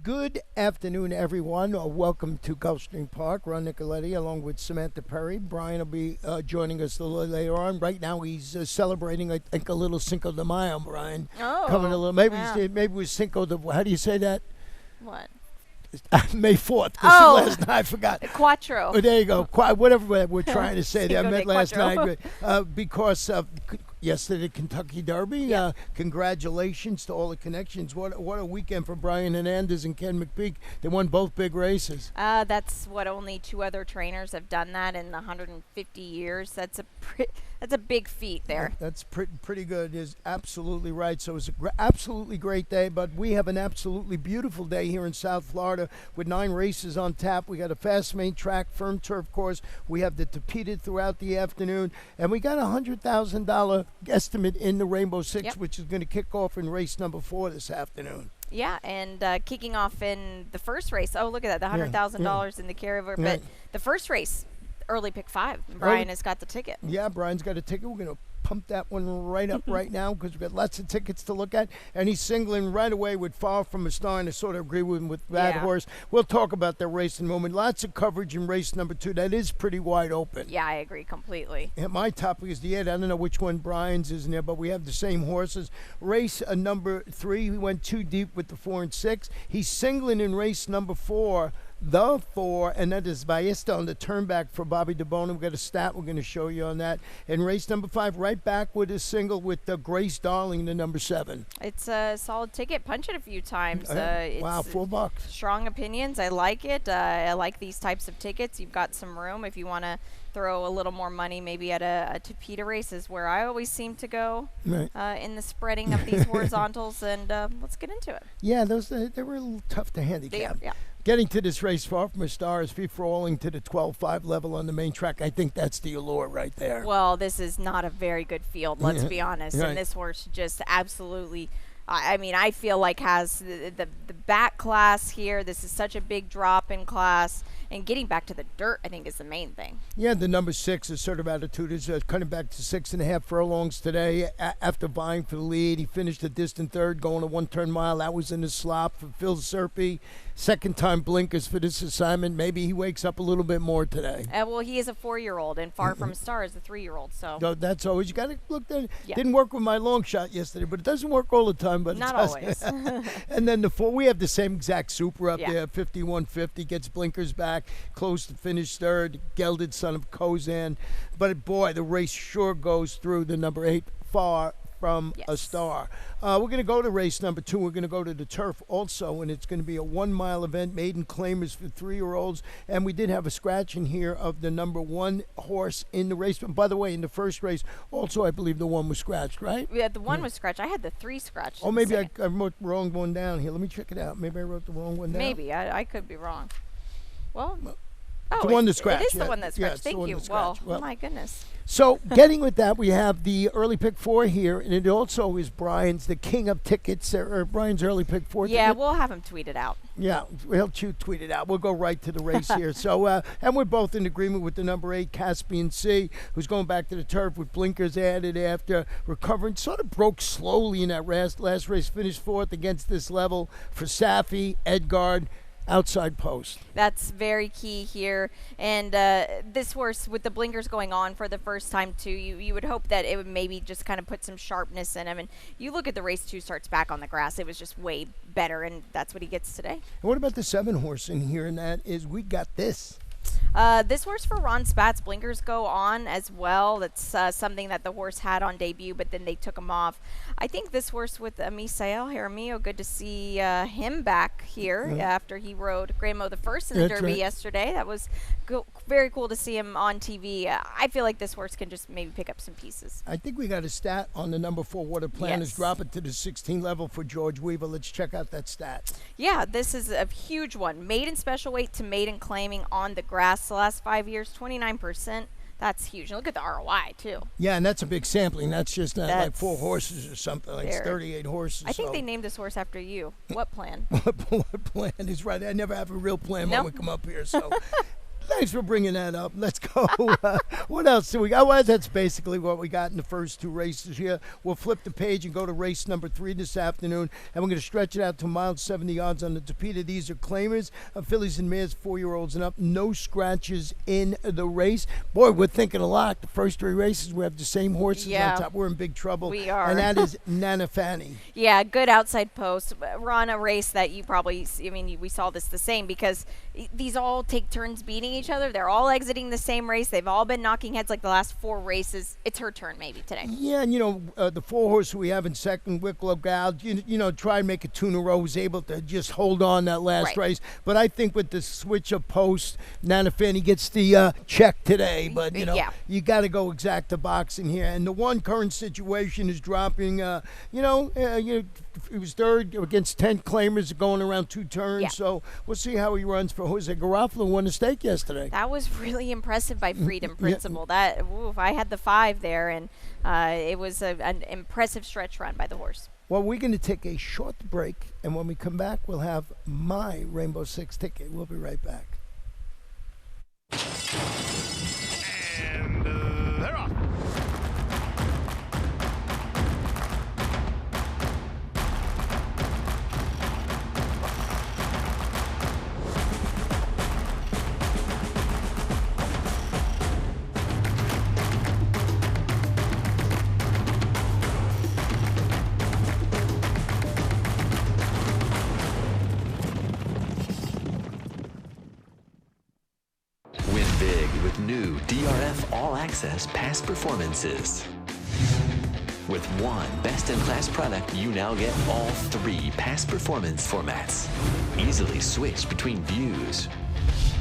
Good afternoon, everyone. Welcome to Gulfstream Park. Ron Nicoletti, along with Samantha Perry. Brian will be joining us a little later on. Right now, he's celebrating, I think, a little Cinco de Mayo, Brian. Oh, coming a little. Maybe wow. maybe it was Cinco de. How do you say that? What? May 4th. Oh. Last night I forgot. Quattro. Oh, there you go. Whatever we're trying to say there. I Cinco met de last Quattro. night because of yesterday Kentucky Derby. Yeah. Congratulations to all the connections. What a weekend for Brian Hernandez and Ken McPeak. They won both big races. That's what only two other trainers have done that in 150 years. That's a big feat there. That's pretty good. Is absolutely right. So it's an absolutely great day, but we have an absolutely beautiful day here in South Florida with 9 races on tap. We got a fast main track, firm turf course. We have the Tapeta throughout the afternoon, and we got a $100,000 estimate in the Rainbow Six, Yep. which is going to kick off in race number 4 this afternoon. Yeah, and kicking off in the first race. Oh, look at that, the $100,000 in the carryover. Right. But the first race, early pick 5. Brian has got the ticket. Yeah, Brian's got a ticket. We're going to pump that one right up right now because we've got lots of tickets to look at. And he's singling right away with Far From a Star, and I sort of agree with him with that Yeah. horse. We'll talk about that race in a moment. Lots of coverage in race number 2. That is pretty wide open. Yeah, I agree completely. And my topic is the 8. I don't know which one Brian's is in there, but we have the same horses. Race number 3, he went too deep with the 4 and 6. He's singling in race number 4. The 4, and that is Ballesta on the turnback for Bobby DeBona. We've got a stat we're going to show you on that. And race number 5, right back with a single with Grace Darling, the number 7. It's a solid ticket. Punch it a few times. Wow, It's $4. strong opinions. I like it. I like these types of tickets. You've got some room if you want to throw a little more money maybe at a Tapeta race is where I always seem to go Right. in the spreading of these horizontals. And let's get into it. Yeah, those they were a little tough to handicap. They are, yeah. Getting to this race, Far From a Star is free-for-alling to the 12.5 level on the main track. I think that's the allure right there. Well, this is not a very good field, let's be honest. Right. And this horse just absolutely, I mean, I feel like has the back class here. This is such a big drop in class. And getting back to the dirt, I think, is the main thing. Yeah, the number 6 assertive attitude is cutting back to 6.5 furlongs today after vying for the lead. He finished a distant third, going a 1-turn mile. That was in the slop for Phil Serpy. Second time blinkers for this assignment. Maybe he wakes up a little bit more today. Well, he is a 4-year-old, and Far From a Star is a 3-year-old. So That's always, you got to look at it. Yeah. Didn't work with my long shot yesterday, but it doesn't work all the time. But not it does. always. And then the 4, we have the same exact super up Yeah. there, 51.50, gets blinkers back, close to finish third, gelded son of Kozan. But boy, the race sure goes through the number 8, Far From a Yes. Star. We're going to go to race number 2. We're going to go to the turf also, and it's going to be a 1-mile event, maiden claimers for 3-year-olds. And we did have a scratch in here of the number 1 horse in the race. But by the way, in the first race, also I believe the 1 was scratched, right? yeah, the 1 was scratched. I had the 3 scratched. Oh, in the maybe I second. wrote the wrong one down here. Let me check it out. Maybe I wrote the wrong one down. Maybe. I could be wrong. Well, the one that It scratched, is the yeah. one that Yeah, scratched. it's the Thank one you. that Well, scratched. Well, my goodness. So, getting with that, we have the early pick 4 here, and it also is Brian's, the king of tickets, or Brian's early pick 4 Yeah, ticket. we'll have him tweet it out. Yeah, he'll tweet it out. We'll go right to the race here. So, and we're both in agreement with the number 8, Caspian Sea, who's going back to the turf with blinkers added after recovering. Sort of broke slowly in that last race, finished 4th against this level for Safi, Edgard, outside post. That's very key here. And this horse, with the blinkers going on for the first time, too, you would hope that it would maybe just kind of put some sharpness in him. And you look at the race 2 starts back on the grass. It was just way better, and that's what he gets today. And what about the 7 horse in here? And that is, we got this. This horse for Ron Spatz, blinkers go on as well. That's something that the horse had on debut, but then they took him off. I think this horse with Misael Jaramillo, good to see him back here after he rode Grandmo the First in the That's Derby right. yesterday. That was very cool to see him on TV. I feel like this horse can just maybe pick up some pieces. I think we got a stat on the number 4 Water Planners. Yes. Drop it to the 16 level for George Weaver. Let's check out that stat. Yeah, this is a huge one. Maiden special weight to maiden claiming on the grass the last 5 years, 29%. That's huge. And look at the ROI, too. Yeah, and that's a big sampling. That's just not like That's 4 horses or something. Like it's there. 38 horses. I think so. they named this horse after you. What plan? What plan is right? I never have a real plan when Nope. we come up here. So Thanks for bringing that up. Let's go. What else do we got? Well, that's basically what we got in the first two races here. We'll flip the page and go to race number 3 this afternoon, and we're going to stretch it out to a mile 70 yards on the Tapeta. These are claimers of fillies and mares, 4-year-olds and up. No scratches in the race. Boy, we're thinking a lot. The first 3 races, we have the same horses on top. We're in big trouble. We are. And that is Nana Fanny. Yeah, good outside post. Ron, a race that you probably, we saw this the same because these all take turns beating each other. They're all exiting the same race. They've all been knocking heads like the last 4 races. It's her turn maybe today. Yeah, and the 4 horse we have in second, Wicklow Gal, try and make it 2 in a row, was able to just hold on that last race. But I think with the switch of post, Nana Fanny gets the check today. But, you got to go exact to boxing here. And the one current situation is dropping, it was third against 10 claimers going around 2 turns. Yeah. So we'll see how he runs for Jose Garofalo. Won a stake yesterday. That was really impressive by Freedom Principle. I had the 5 there, and it was an impressive stretch run by the horse. Well, we're going to take a short break, and when we come back, we'll have my Rainbow 6 ticket. We'll be right back. And they're off. New DRF All Access Past Performances. With one best-in-class product, you now get all 3 past performance formats. Easily switch between views.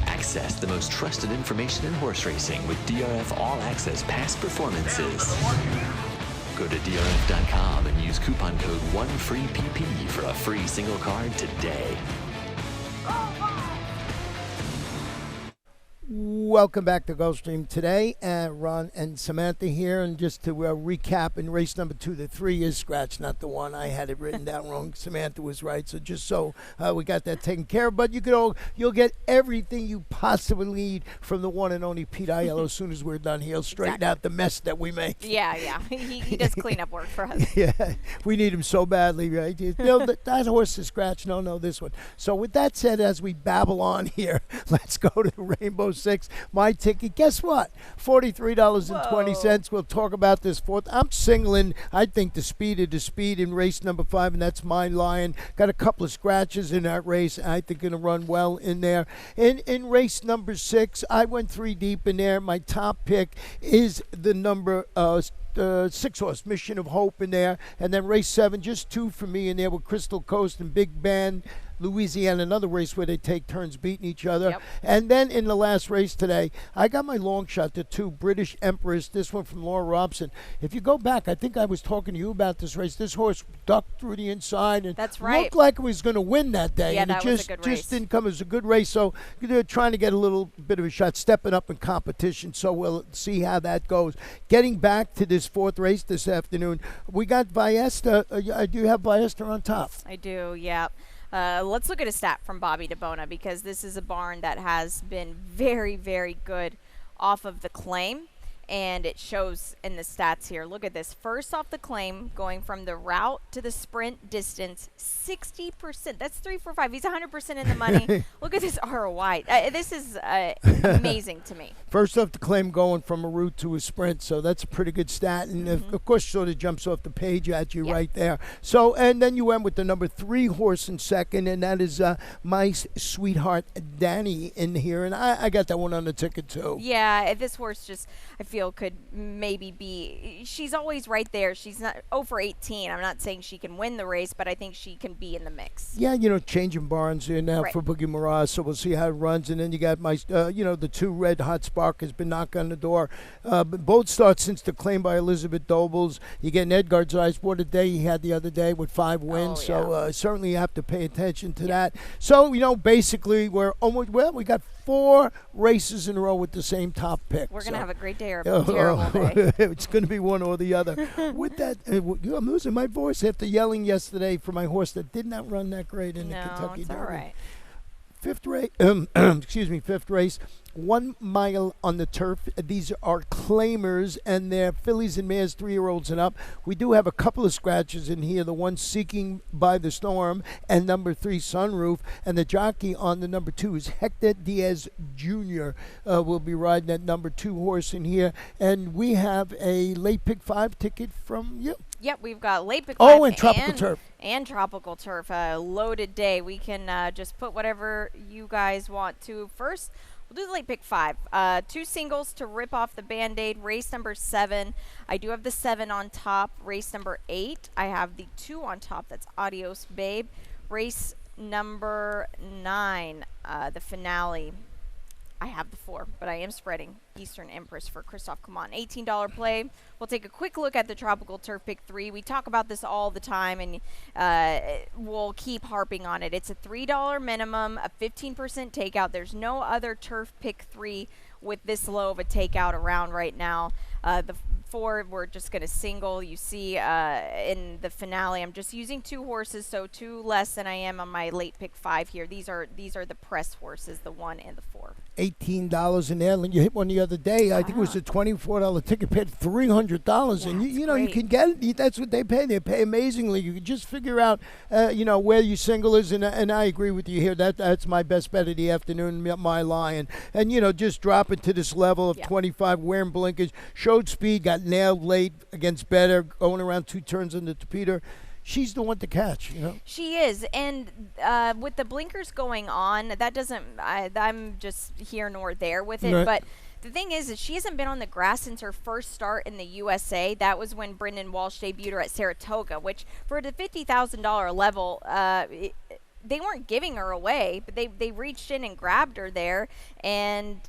Access the most trusted information in horse racing with DRF All Access Past Performances. Go to DRF.com and use coupon code 1FREEPP for a free single card today. Welcome back to Gulfstream today. Ron and Samantha here. And just to recap, in race number 2, the 3 is scratch, not the 1. I had it written down wrong. Samantha was right. So just so we got that taken care of. But you'll get everything you possibly need from the one and only Pete Aiello as soon as we're done. He'll straighten out the mess that we make. Yeah. He does clean up work for us. Yeah, we need him so badly, right? That horse is scratch. No, this one. So with that said, as we babble on here, let's go to Rainbow 6. My ticket, guess what? $43.20. We'll talk about this 4th. I'm singling, I think, the speed in race number 5, and that's my Lion. Got a couple of scratches in that race. I think going to run well in there. In race number 6, I went 3 deep in there. My top pick is the number 6 horse, Mission of Hope in there. And then race 7, just 2 for me in there with Crystal Coast and Big Bend, Louisiana, another race where they take turns beating each other. Yep. And then in the last race today, I got my long shot to 2, British Empress, this one from Laura Robson. If you go back, I think I was talking to you about this race. This horse ducked through the inside and That's right. looked like it was going to win that day. Yeah, and that it was a good race. just didn't come as a good race. So they're trying to get a little bit of a shot, stepping up in competition. So we'll see how that goes. Getting back to this 4th race this afternoon, we got Viesta. Do you have Viesta on top? I do, yeah. Let's look at a stat from Bobby DeBona because this is a barn that has been very, very good off of the claim. And it shows in the stats here. Look at this. First off the claim, going from the route to the sprint distance, 60%. That's 3, 4, 5. He's 100% in the money. Look at this ROI. This is amazing to me. First off the claim, going from a route to a sprint. So that's a pretty good stat. And of course, sort of jumps off the page at you right there. So, and then you went with the number 3 horse in second, and that is my sweetheart Danny in here. And I got that one on the ticket too. Yeah, this horse just, I feel, could maybe be, she's always right there. She's not over 18. I'm not saying she can win the race, but I think she can be in the mix. Yeah, changing barns here now for Boogie Mirage, so we'll see how it runs. And then you got my, the 2 Red Hot Spark has been knocking on the door. Both starts since the claim by Elizabeth Dobles. You get Edgar's Eyes. What a day he had the other day with 5 wins. So certainly you have to pay attention to that. So, basically we're almost, we got 4 races in a row with the same top pick. We're going to have a great day or a terrible day. It's going to be one or the other. With that, I'm losing my voice after yelling yesterday for my horse that did not run that great in the Kentucky Derby. All right. Fifth race, fifth race, 1 mile on the turf. These are claimers, and they're fillies and mares, 3-year-olds and up. We do have a couple of scratches in here. The one Seeking by the Storm and number 3 Sunroof, and the jockey on the number 2 is Hector Diaz Jr. Will be riding that number 2 horse in here, and we have a late pick 5 ticket from you. Yep, we've got late pick Oh, five and Tropical Turf. And Tropical Turf. A loaded day. We can just put whatever you guys want to. First, we'll do the late pick 5. 2 singles to rip off the Band-Aid. Race number 7. I do have the 7 on top. Race number 8. I have the 2 on top. That's Adios Babe. Race number 9. The finale. I have the 4, but I am spreading Eastern Empress for Christophe Clement. $18 play. We'll take a quick look at the Tropical Turf Pick 3. We talk about this all the time, and we'll keep harping on it. It's a $3 minimum, a 15% takeout. There's no other Turf Pick 3 with this low of a takeout around right now. The 4, we're just going to single. You see in the finale, I'm just using 2 horses, so 2 less than I am on my late pick 5 here. These are the press horses, the 1 and the 4. $18 in there. And you hit one the other day. I think it was a $24 ticket. Paid $300, Yeah, and you know great. you can get it. That's what they pay. They pay amazingly. You can just figure out, where your single is, and I agree with you here. That's my best bet of the afternoon. My Lion, and just drop it to this level of 25, wearing blinkers, showed speed, got nailed late against Better, going around 2 turns on the Peter. She's the one to catch, She is, and with the blinkers going on, that doesn't. I'm just here nor there with it. Right. But the thing is she hasn't been on the grass since her first start in the USA. That was when Brendan Walsh debuted her at Saratoga, which for the $50,000 level, they weren't giving her away, but they reached in and grabbed her there, and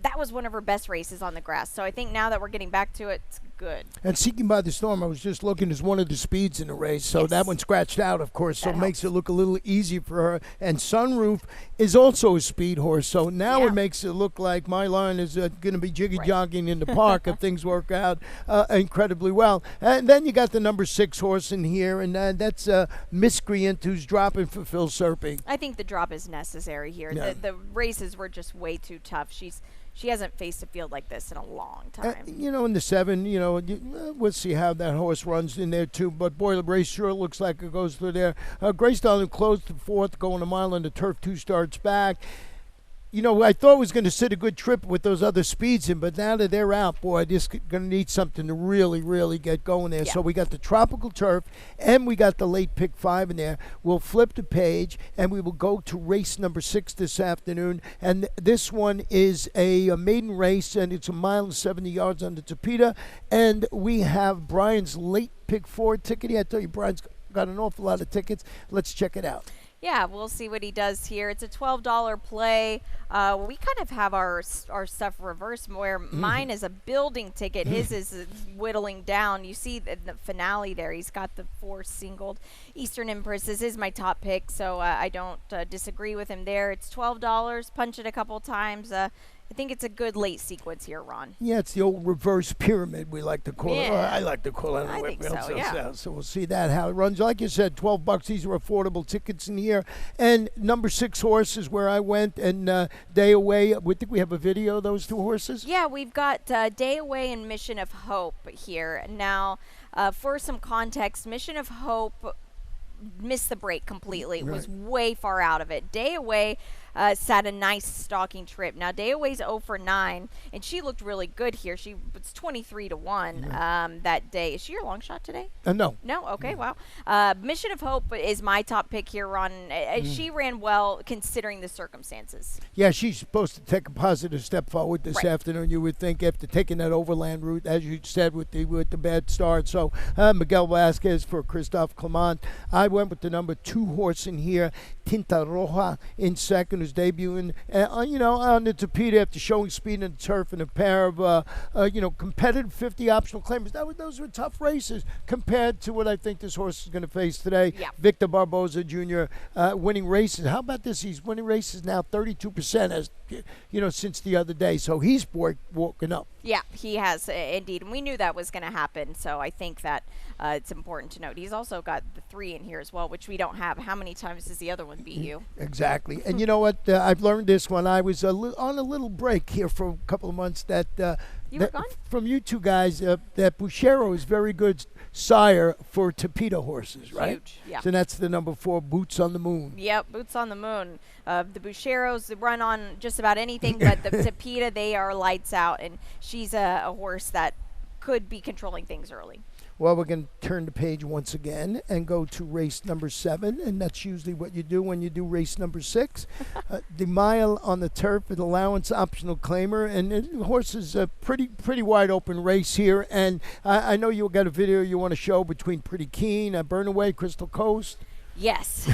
that was one of her best races on the grass. So I think now that we're getting back to it, it's good. And Seeking by the Storm, I was just looking, is one of the speeds in the race. So Yes. that one scratched out, of course, so That it makes helps. it look a little easy for her. And Sunroof is also a speed horse. So now Yeah. it makes it look like My Lion is going to be jiggy-jogging in the park if things work out incredibly well. And then you got the number 6 horse in here, and that's Miscreant, who's dropping for Phil Serping. I think the drop is necessary here. Yeah. The races were just way too tough. She hasn't faced a field like this in a long time. In the 7, we'll see how that horse runs in there too. But boy, the race sure looks like it goes through there. Grace Darling closed to 4th, going a mile on the turf, 2 starts back. I thought it was going to sit a good trip with those other speeds in, but now that they're out, boy, this is going to need something to really, really get going there. Yeah. So we got the Tropical Turf, and we got the late pick 5 in there. We'll flip the page, and we will go to race number 6 this afternoon. And this one is a maiden race, and it's a mile and 70 yards on the Topeta. And we have Brian's late pick 4 ticket. I tell you, Brian's got an awful lot of tickets. Let's check it out. Yeah, we'll see what he does here. It's a $12 play. We kind of have our stuff reversed, where mine is a building ticket. His is whittling down. You see the finale there. He's got the 4 singled. Eastern Empress. This is my top pick, so I don't disagree with him there. It's $12. Punch it a couple times. I think it's a good late sequence here, Ron. Yeah, it's the old reverse pyramid, we like to call it. Yeah. Or I like to call it. I think so, yeah. So we'll see that, how it runs. Like you said, $12. These are affordable tickets in here. And number 6 horse is where I went, and Day Away. We think we have a video of those 2 horses. Yeah, we've got Day Away and Mission of Hope here. Now, for some context, Mission of Hope missed the break completely. Right. Was way far out of it. Day Away sat a nice stalking trip. Now Day Away's 0 for 9, and she looked really good here. She was 23 to 1 that day. Is she your long shot today? No. No? Okay, wow. Mission of Hope is my top pick here, Ron. She ran well considering the circumstances. Yeah, she's supposed to take a positive step forward this afternoon, you would think, after taking that overland route, as you said, with the bad start. So Miguel Vasquez for Christophe Clement. I went with the number 2 horse in here, Tinta Roja, in second, who's debuting, on the Topeta after showing speed in the turf, and a pair of, competitive 50 optional claimers. Those were tough races compared to what I think this horse is going to face today. Yeah. Victor Barboza Jr. Winning races. How about this? He's winning races now 32%, has since the other day. So he's woken up. Yeah, he has indeed, and we knew that was going to happen. So I think that it's important to note. He's also got the 3 in here as well, which we don't have. How many times does the other one beat you? Exactly. And you know what? I've learned this when I was on a little break here for a couple of months that You were gone? from you two guys, that Bouchero is very good sire for Tapeta horses, right? Huge, yeah. So that's the number 4, Boots on the Moon. Yep, Boots on the Moon. The Boucheros run on just about anything, but the Tapeta, they are lights out, and she's a horse that could be controlling things early. Well, we're going to turn the page once again and go to race number 7, and that's usually what you do when you do race number 6. The mile on the turf, an allowance optional claimer, and the horse is a pretty wide open race here. And I know you've got a video you want to show between Pretty Keen, Burnaway, Crystal Coast. Yes,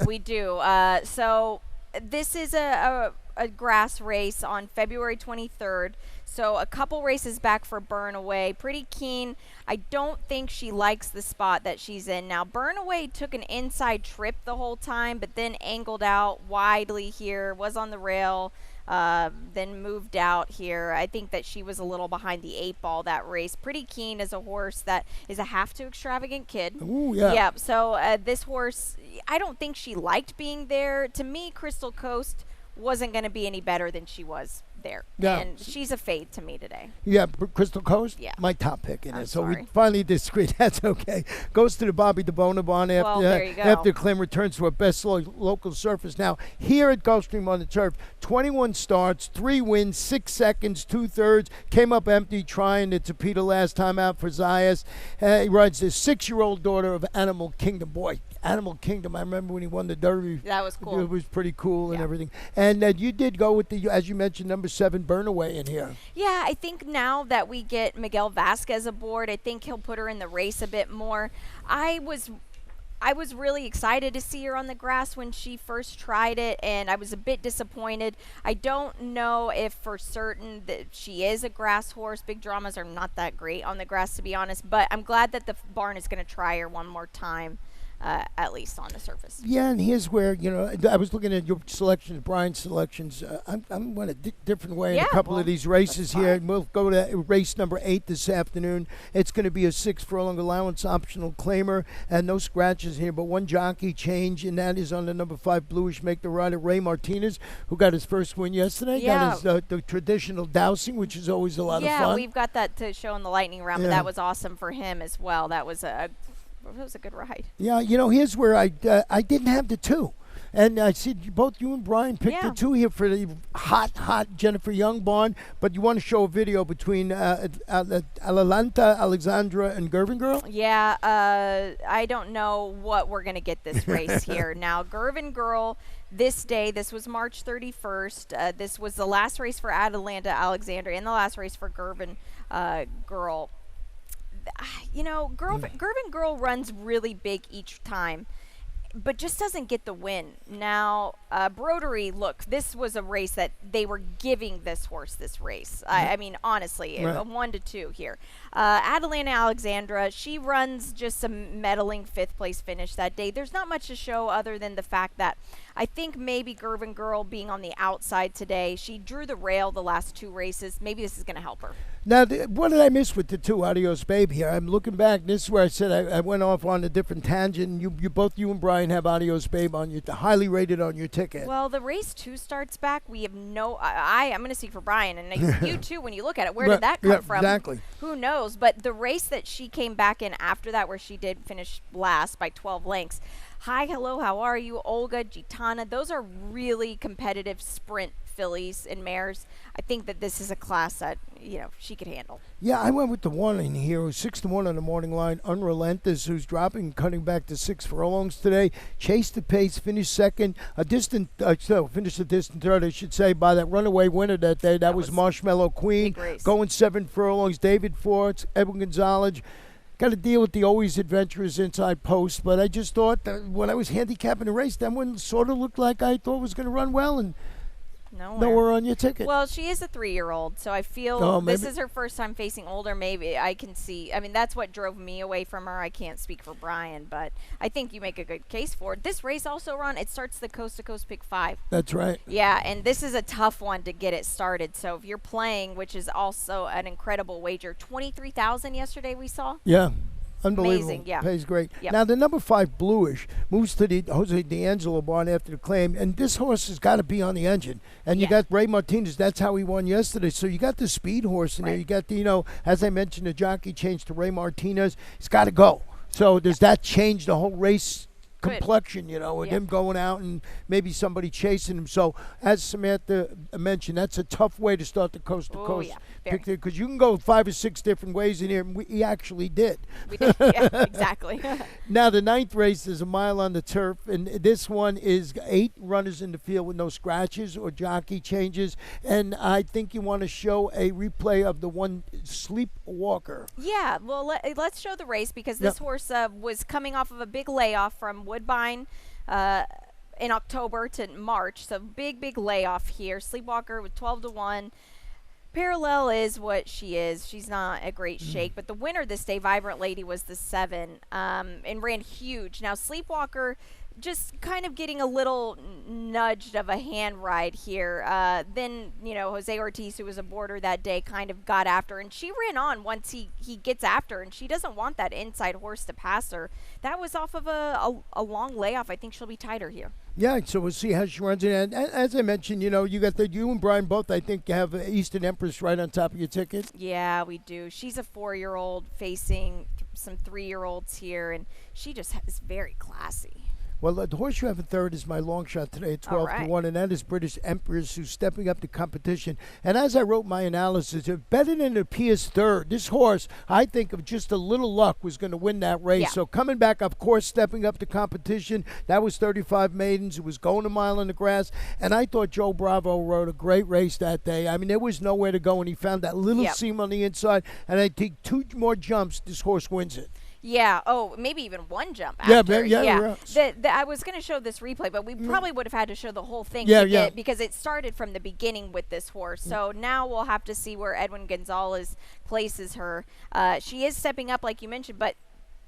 we do. So this is a grass race on February 23rd. So a couple races back for Burnaway. Pretty Keen. I don't think she likes the spot that she's in. Now, Burnaway took an inside trip the whole time, but then angled out widely here, was on the rail, then moved out here. I think that she was a little behind the 8 ball that race. Pretty Keen is a horse that is a half too extravagant kid. Ooh, yeah. Yep. So this horse, I don't think she liked being there. To me, Crystal Coast wasn't going to be any better than she was there. Yeah. And she's a fade to me today. Yeah, Crystal Coast? Yeah. My top pick in I'm it. So we sorry. finally disagree. That's okay. Goes to the Bobby de Bonabon after, there you go. after Clem returns to her best local surface. Now, here at Gulfstream on the turf, 21 starts, 3 wins, 6 seconds, 2/3. Came up empty trying the Tapeta last time out for Zayas. He rides his 6-year-old daughter of Animal Kingdom. Boy, Animal Kingdom, I remember when he won the Derby. That was cool. It was pretty cool and Yeah. everything. And you did go with the, as you mentioned, number 7, Burnaway in here. Yeah, I think now that we get Miguel Vasquez aboard, I think he'll put her in the race a bit more. I was really excited to see her on the grass when she first tried it, and I was a bit disappointed. I don't know if for certain that she is a grass horse. Big dramas are not that great on the grass, to be honest, but I'm glad that the barn is going to try her one more time. At least on the surface. Yeah, and here's where, I was looking at your selections, Brian's selections. I'm going a different way in Yeah, a couple well, of these races that's here. fine. We'll go to race number 8 this afternoon. It's going to be a 6 furlong allowance optional claimer, and no scratches here, but 1 jockey change, and that is on the number 5 Bluish Make the Rider, Ray Martinez, who got his first win yesterday. Yeah. Got his the traditional dousing, which is always a lot of Yeah, fun. we've got that to show in the lightning round, but Yeah. that was awesome for him as well. That was a good ride. Yeah, here's where I didn't have the 2. And I see both you and Brian picked the Yeah. 2 here for the hot Jennifer Young barn. But you want to show a video between Atalanta, Alexandra, and Gervin Girl? Yeah, I don't know what we're going to get this race here. Now, Gervin Girl, this was March 31st. This was the last race for Atalanta, Alexandra, and the last race for Gervin Girl. Gervin Girl runs really big each time, but just doesn't get the win. Now, Broderie, look, this was a race that they were giving this horse this race. I mean, honestly, Right. a 1-2 here. Atalanta Alexandra, she runs just a meddling 5th place finish that day. There's not much to show other than the fact that I think maybe Gervin Girl being on the outside today, she drew the rail the last 2 races. Maybe this is going to help her. Now, what did I miss with the 2 Adios Babe here? I'm looking back. This is where I said I went off on a different tangent. You and Brian have Adios Babe on your highly rated on your ticket. Well, the race 2 starts back. We have no. I'm going to speak for Brian, and you too. When you look at it, where did that come from? Exactly. Who knows? But the race that she came back in after that, where she did finish last by 12 lengths. Hi, hello, how are you? Olga, Gitana. Those are really competitive sprint fillies and mares. I think that this is a class that she could handle. Yeah, I went with the 1 in here, who's 6-1 on the morning line. Unrelentless, who's cutting back to 6 furlongs today. Chased the pace, finished second. Finished a distant third, I should say, by that runaway winner that day. That was Marshmallow Queen. Big race. Going 7 furlongs. David Forts, Edwin Gonzalez. Got to deal with the always adventurous inside post, but I just thought that when I was handicapping the race, that one sort of looked like I thought was going to run well, and Nowhere on your ticket. Well, she is a 3-year-old, so I feel this is her first time facing older. Maybe I can see. I mean, that's what drove me away from her. I can't speak for Brian, but I think you make a good case for it. This race also, Ron, it starts the Coast to Coast Pick 5. That's right. Yeah, and this is a tough one to get it started. So if you're playing, which is also an incredible wager, 23,000 yesterday we saw. Yeah. Unbelievable. Amazing, yeah. Pays great. Yep. Now, the number 5 Bluish moves to the Jose D'Angelo barn after the claim, and this horse has got to be on the engine. And you got Ray Martinez. That's how he won yesterday. So you got the speed horse in there. You got the, as I mentioned, the jockey changed to Ray Martinez. He's got to go. So does that change the whole race complexion, with him going out and maybe somebody chasing him? So as Samantha mentioned, that's a tough way to start the coast to coast picture, because you can go 5 or 6 different ways in here, and he actually did. We did. Yeah, exactly. Now the 9th race is a mile on the turf, and this one is 8 runners in the field with no scratches or jockey changes, and I think you want to show a replay of the one Sleepwalker. Yeah, well, let's show the race, because this horse was coming off of a big layoff from Woodbine in October to March, so big layoff here. Sleepwalker with 12-1. Parallel is what she is. She's not a great shake, but the winner this day, Vibrant Lady, was the 7 and ran huge. Now Sleepwalker just kind of getting a little nudged of a hand ride here. Then, Jose Ortiz, who was a boarder that day, kind of got after, and she ran on once he gets after, and she doesn't want that inside horse to pass her. That was off of a long layoff. I think she'll be tighter here. Yeah, so we'll see how she runs it. And as I mentioned, you got you and Brian both, I think, have Eastern Empress right on top of your ticket. Yeah, we do. She's a 4-year-old facing some 3-year-olds here, and she just is very classy. Well, the horse you have in third is my long shot today at 12-1, and that is British Empress, who's stepping up to competition. And as I wrote my analysis, if better than it appears third, this horse, I think of just a little luck, was going to win that race. Yeah. So coming back, of course, stepping up to competition, that was 35 maidens. It was going a mile in the grass, and I thought Joe Bravo rode a great race that day. I mean, there was nowhere to go, and he found that little seam on the inside, and I think 2 more jumps, this horse wins it. Yeah. Oh, maybe even 1 jump after. Yeah. I was going to show this replay, but we probably would have had to show the whole thing because it started from the beginning with this horse. So now we'll have to see where Edwin Gonzalez places her. She is stepping up, like you mentioned, but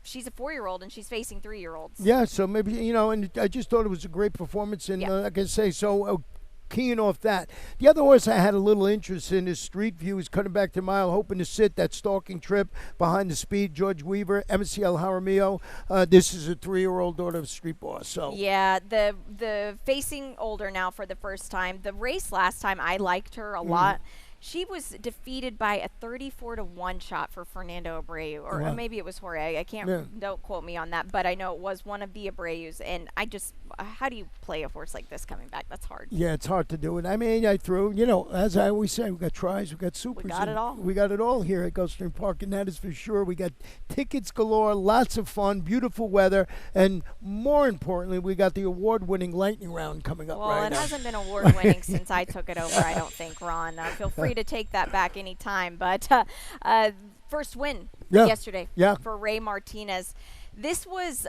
she's a 4-year-old and she's facing 3-year-olds. Yeah, so maybe, and I just thought it was a great performance. And like I say, so keying off that. The other horse I had a little interest in is Street View. He's coming back to mile, hoping to sit that stalking trip behind the speed. George Weaver, MCL Jaramillo. This is a 3-year-old daughter of Street Boss. So yeah, the facing older now for the first time. The race last time, I liked her a lot. She was defeated by a 34-1 shot for Fernando Abreu, or maybe it was Jorge. I can't. Don't quote me on that, but I know it was one of the Abreus. And I just, how do you play a horse like this coming back? That's hard. Yeah, it's hard to do it. I mean, I threw. As I always say, we got tries, we got supers. We got it all. We got it all here at Gulfstream Park, and that is for sure. We got tickets galore, lots of fun, beautiful weather, and more importantly, we got the award-winning lightning round coming up right now. Well, it hasn't been award-winning since I took it over. I don't think, Ron. Feel free to take that back anytime, but first win yesterday for Ray Martinez. This was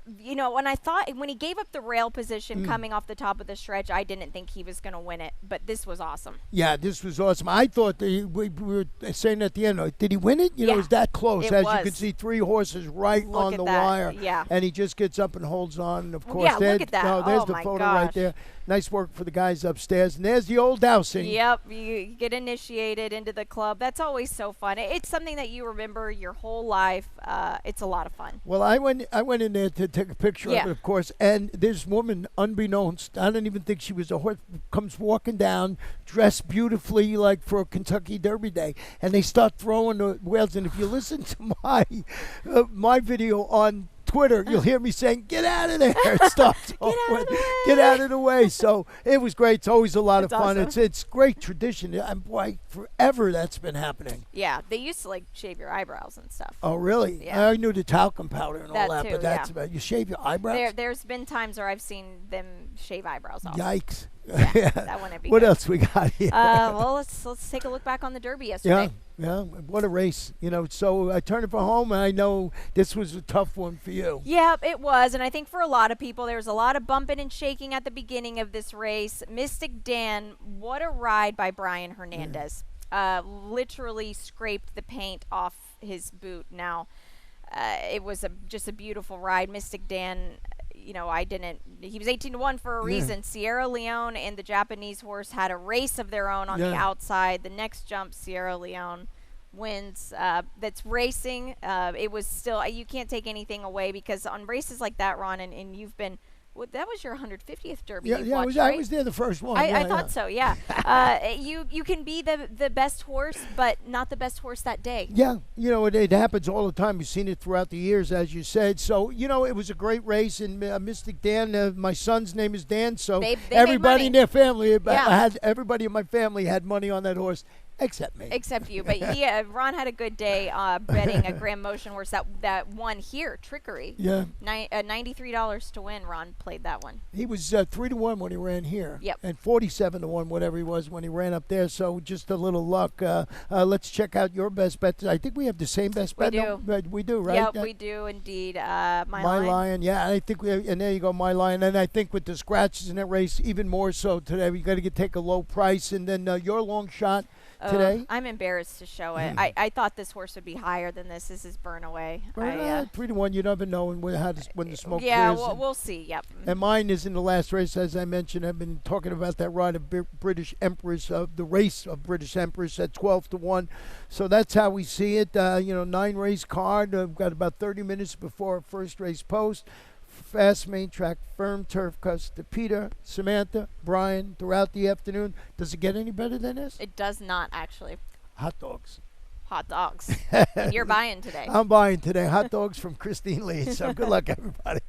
when he gave up the rail position coming off the top of the stretch, I didn't think he was going to win it, but this was awesome. Yeah, this was awesome. I thought we were saying at the end, did he win it? It was that close. You can see 3 horses right on the wire. Yeah. And he just gets up and holds on. And of course, look at that. There's the photo right there. Nice work for the guys upstairs. And there's the old dowsing. Yep, you get initiated into the club. That's always so fun. It's something that you remember your whole life. It's a lot of fun. Well, I went in there to take a picture of it, of course. And this woman, unbeknownst, I don't even think she was a horse, comes walking down, dressed beautifully like for a Kentucky Derby day. And they start throwing the wheels. And if you listen to my video on Twitter, you'll hear me saying, "Get out of there!" It starts get out of the way. So it was great. It's always a lot of fun. Awesome. It's great tradition. And boy, forever that's been happening. Yeah, they used to shave your eyebrows and stuff. Oh, really? Yeah. I knew the talcum powder and all that, too, but that's about you shave your eyebrows. There's been times where I've seen them shave eyebrows off. Yikes! Yeah, that wouldn't be What good. else we got here? Well, let's take a look back on the Derby yesterday. Yeah, what a race. So I turned it for home, and I know this was a tough one for you. Yeah, it was. And I think for a lot of people, there was a lot of bumping and shaking at the beginning of this race. Mystic Dan, what a ride by Brian Hernandez. Literally scraped the paint off his boot. Now, it was just a beautiful ride. Mystic Dan, he was 18-1 for a reason. Sierra Leone and the Japanese horse had a race of their own on the outside. The next jump, Sierra Leone wins. That's racing. It was still, you can't take anything away, because on races like that, Ron, and you've been, that was your 150th Derby. Yeah, watched, I right? was there the first one. I thought so, yeah. You can be the best horse, but not the best horse that day. Yeah, it happens all the time. You've seen it throughout the years, as you said. So, it was a great race. And Mystic Dan, my son's name is Dan, so They everybody in made their family, everybody in my family had money on that horse. Except me. Except you. But Ron had a good day betting a Grand Motion horse that won here, Trickery. Yeah. $93 to win. Ron played that one. He was 3-1 when he ran here. Yep. And 47-1, whatever he was when he ran up there. So just a little luck. Let's check out your best bet. I think we have the same best bet. We do. No, we do, right? Yep, we do indeed. My Lion. Yeah, I think and there you go, My Lion. And I think with the scratches in that race, even more so today. We got to take a low price. And then your long shot today. I'm embarrassed to show it. I thought this horse would be higher than this. This is Burn Away. 3-1. You never know when the smoke yeah, clears. we'll see. Yep. And mine is in the last race, as I mentioned. I've been talking about that ride of British Empress, the race of British Empress at 12-1. So that's how we see it. 9-race card. We've got about 30 minutes before our first race post. Fast main track, firm turf cuts to Peter, Samantha, Brian throughout the afternoon. Does it get any better than this? It does not, actually. Hot dogs. Hot dogs. And you're buying today. I'm buying today. Hot dogs from Christine Lee. So good luck, everybody.